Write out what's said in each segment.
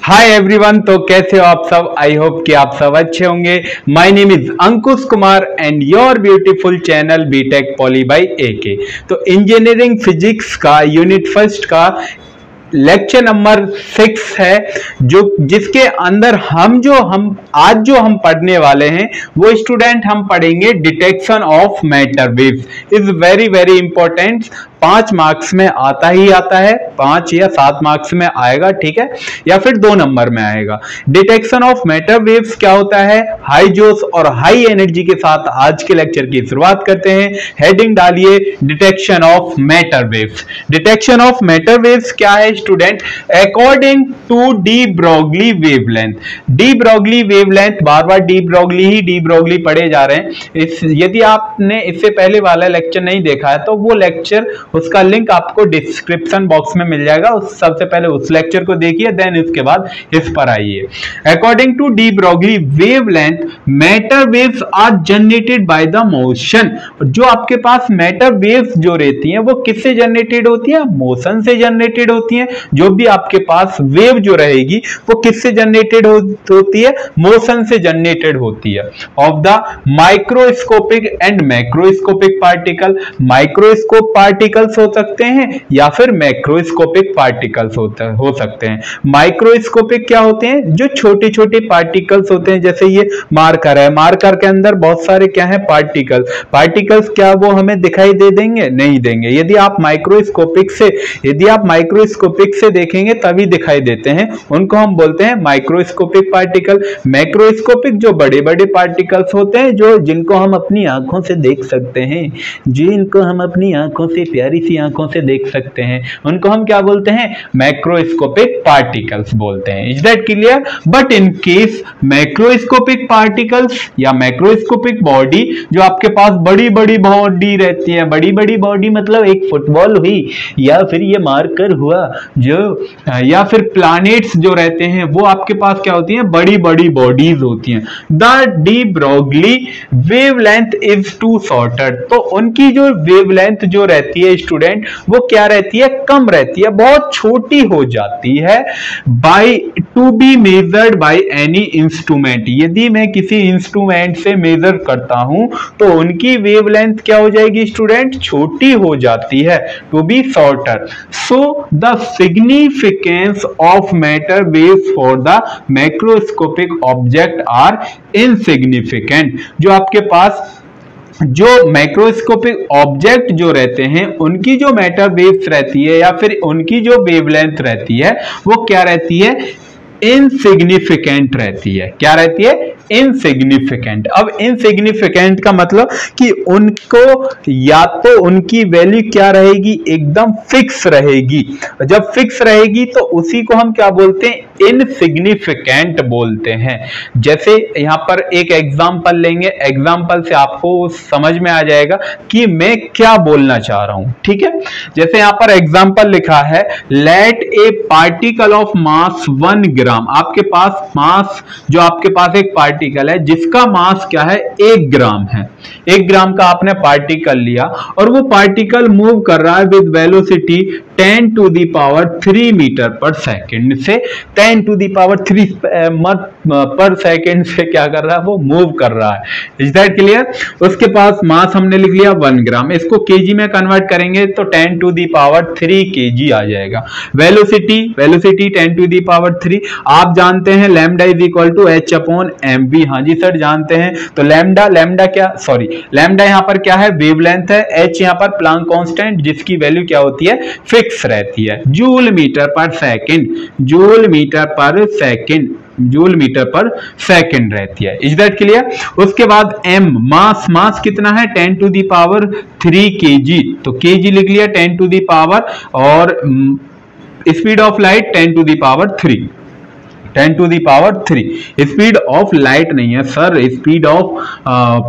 Hi everyone, तो कैसे हो आप सब। आई होप कि आप सब अच्छे होंगे। My name is Ankush Kumar and your beautiful channel BTech poly by AK. तो इंजीनियरिंग फिजिक्स का यूनिट फर्स्ट का लेक्चर नंबर 6 है, जो जिसके अंदर हम आज पढ़ने वाले हैं वो स्टूडेंट हम पढ़ेंगे detection of matter waves. Is very very important. 5 marks में आता ही आता है, 5 या 7 मार्क्स में आएगा, ठीक है, या फिर 2 नंबर में आएगा। डिटेक्शन ऑफ मैटर वेव्स क्या होता है, हाई जोश और हाई एनर्जी के साथ आज के लेक्चर की शुरुआत करते हैं। हेडिंग डालिए detection of matter waves. Detection of matter waves क्या है student? According to de Broglie wavelength. De Broglie wavelength, बार बार डी ब्रोगली पढ़े जा रहे हैं। यदि आपने इससे पहले वाला लेक्चर नहीं देखा है तो वो लेक्चर, उसका लिंक आपको डिस्क्रिप्शन बॉक्स में मिल जाएगा। सबसे पहले उस लेक्चर को देखिए, देन इसके बाद इस पर आइए। According to de Broglie wavelength, matter waves are generated by the motion. जो आपके पास मैटर वेव्स जो रहती हैं वो किससे जनरेटेड होती है? मोशन से जनरेटेड होती हैं। जो भी आपके पास वेव जो रहेगी वो किससे जनरेटेड होती है? मोशन से जनरेटेड होती है। Of the microscopic and macroscopic particle. Microscope particles हो सकते हैं या फिर मैक्रोस्कोपिक पार्टिकल्स हो सकते हैं। माइक्रोस्कोपिक क्या होते हैं? जो छोटे छोटे पार्टिकल्स होते हैं, जैसे ये मार्कर है, मार्कर के अंदर बहुत सारे क्या है? पार्टिकल्स क्या वो हमें दिखाई दे देंगे? नहीं देंगे। यदि आप माइक्रोस्कोपिक से देखेंगे तभी दिखाई देते हैं, उनको हम बोलते हैं माइक्रोस्कोपिक पार्टिकल। मैक्रोस्कोपिक जो बड़े बड़े पार्टिकल्स होते हैं, जो जिनको हम अपनी आंखों से देख सकते हैं, जिनको हम अपनी आंखों से, प्यारी सी आंखों से देख सकते हैं, उनको हम क्या बोलते हैं? मैक्रोस्कोपिक पार्टिकल्स बोलते हैं। Is that clear? But in case macroscopic particles या मैक्रोस्कोपिक बॉडी, जो आपके पास बड़ी बड़ी बॉडी रहती है, बड़ी बड़ी बॉडी मतलब एक फुटबॉल हुई या फिर ये मार्कर हुआ, जो या फिर प्लैनेट्स जो रहते हैं, वो आपके पास क्या होती हैं? बड़ी बड़ी बॉडीज होती हैं। The de Broglie wavelength is too shorter. तो उनकी जो वेवलेंथ जो रहती है स्टूडेंट, वो क्या रहती है? कम रहती है, बहुत छोटी हो जाती है। By to be measured by any instrument. यदि मैं किसी इंस्ट्रूमेंट से मेजर करता हूं तो उनकी वेवलेंथ क्या हो जाएगी स्टूडेंट? छोटी हो जाती है, to be shorter. So the significance of matter waves for the macroscopic object are insignificant. जो आपके पास जो मैक्रोस्कोपिक ऑब्जेक्ट जो रहते हैं, उनकी जो मैटर वेव्स रहती है या फिर उनकी जो वेवलेंथ रहती है, वो क्या रहती है? इनसिग्निफिकेंट रहती है। क्या रहती है? इनसिग्निफिकेंट। अब इनसिग्निफिकेंट का मतलब कि उनको या तो उनकी वैल्यू क्या रहेगी? एकदम फिक्स रहेगी। जब फिक्स रहेगी तो उसी को हम क्या बोलते हैं? इनसिग्निफिकेंट बोलते हैं। जैसे यहां पर एक एग्जांपल लेंगे, एग्जांपल से आपको समझ में आ जाएगा कि मैं क्या बोलना चाह रहा हूं, ठीक है। जैसे यहां पर एग्जांपल लिखा है, let a particle of mass 1 gram. आपके पास मास, जो आपके पास एक पार्टिकल है जिसका मास क्या है? 1 ग्राम है। 1 ग्राम का आपने पार्टिकल लिया और वो पार्टिकल मूव कर रहा है with velocity 10 to the power 3 metre पर सेकेंड से 10 टू द पावर 3 पर सेकेंड से क्या कर रहा है? वो मूव कर रहा है। Is that clear? उसके पास मास हमने लिख लिया 1 ग्राम, इसको केजी में कन्वर्ट करेंगे तो 10 टू द पावर 3 केजी आ जाएगा। Velocity 10 to the power 3। आप जानते हैं lambda is equal to h upon m v. हाँ जी सर जानते हैं। तो लैम्डा यहाँ पर क्या है? वेवलेंथ है। एच यहाँ पर प्लांक कांस्टेंट, जिसकी वैल्यू क्या होती है? फिक्स रहती है। जूल मीटर पर सेकेंड रहती है। Is that clear? उसके बाद m, मास कितना है? 10 टू द पावर 3 केजी। तो केजी लिख लिया 10 टू द पावर, और speed of light 10 to the power 3। 10 to the power 3। Speed of light नहीं है सर, स्पीड ऑफ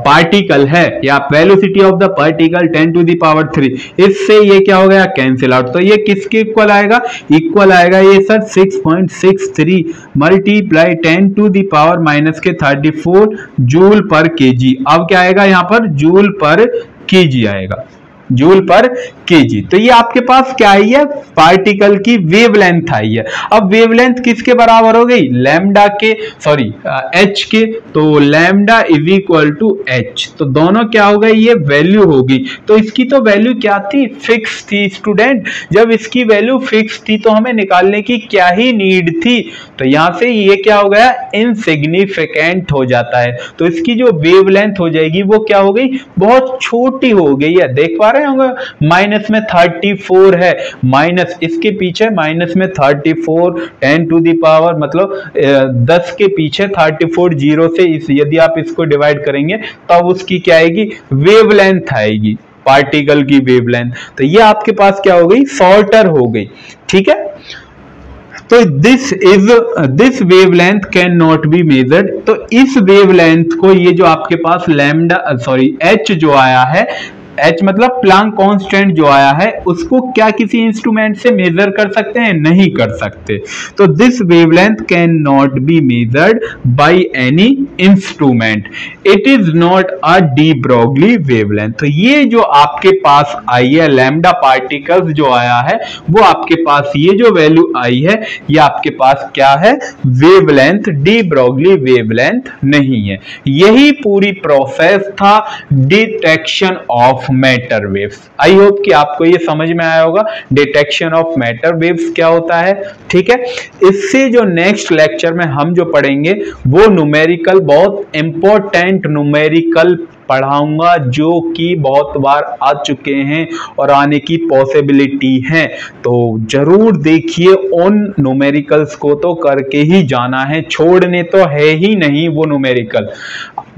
पार्टिकल है, या velocity of the particle 10 to the power 3। इससे ये क्या हो गया? Cancel out. तो ये किसके इक्वल आएगा? इक्वल आएगा ये sir 6.63 multiply 10 to the power minus के 34 जूल पर केजी। अब क्या आएगा यहाँ पर? जूल पर केजी आएगा। जूल पर केजी। तो ये आपके पास क्या आई है, पार्टिकल की वेवलेंथ आई है। अब वेवलेंथ किसके बराबर हो गई, लैम्डा के, सॉरी एच के, तो lambda is equal to h, तो दोनों क्या हो गए, ये वैल्यू होगी। तो इसकी तो वैल्यू क्या थी, फिक्स थी स्टूडेंट। जब इसकी वैल्यू फिक्स थी तो हमें निकालने की क्या ही नीड थी, तो यहां से ये क्या हो गया, इनसिग्निफिकेंट हो जाता है। तो इसकी जो वेवलेंथ हो जाएगी वो क्या हो गई, बहुत छोटी हो गई है। देख पा रहे होंगे माइनस में 34 है, माइनस इसके पीछे माइनस में 34 10 टू दी पावर मतलब 10 के पीछे 34 जीरो से इस यदि आप इसको डिवाइड करेंगे तब उसकी क्या आएगी, वेवलेंथ आएगी, पार्टिकल की वेवलेंथ। तो ये आपके पास क्या हो गई, शॉर्टर हो गई। ठीक है, तो this wavelength can not be measured. तो इस वेवलेंथ को, ये जो आपके पास लैम्डा सॉरी एच जो आया है, एच मतलब प्लांक कांस्टेंट जो आया है, उसको क्या किसी इंस्ट्रूमेंट से मेजर कर सकते हैं, नहीं कर सकते। तो this wavelength can not be measured by any instrument, it is not a D Broglie wavelength. तो ये जो आपके पास आई है लैम्डा पार्टिकल्स जो आया है, वो आपके पास ये जो वैल्यू आई है, ये आपके पास क्या है, वेवलेंथ, डी ब्रोगली वेवलेंथ नहीं है। यही पूरी प्रोसेस था detection of matter waves. I hope कि आपको ये समझ में आया होगा डिटेक्शन ऑफ मैटर वेव्स क्या होता है। ठीक है, इससे जो नेक्स्ट लेक्चर में हम जो पढ़ेंगे वो न्यूमेरिकल, बहुत इंपॉर्टेंट न्यूमेरिकल पढ़ाऊंगा जो कि बहुत बार आ चुके हैं और आने की पॉसिबिलिटी है। तो जरूर देखिए, उन न्यूमेरिकल्स को तो करके ही जाना है, छोड़ने तो है ही नहीं, वो न्यूमेरिकल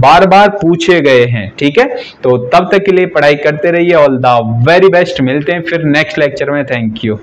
बार बार पूछे गए हैं। ठीक है, तो तब तक के लिए पढ़ाई करते रहिए। ऑल द वेरी बेस्ट, मिलते हैं फिर नेक्स्ट लेक्चर में। Thank you.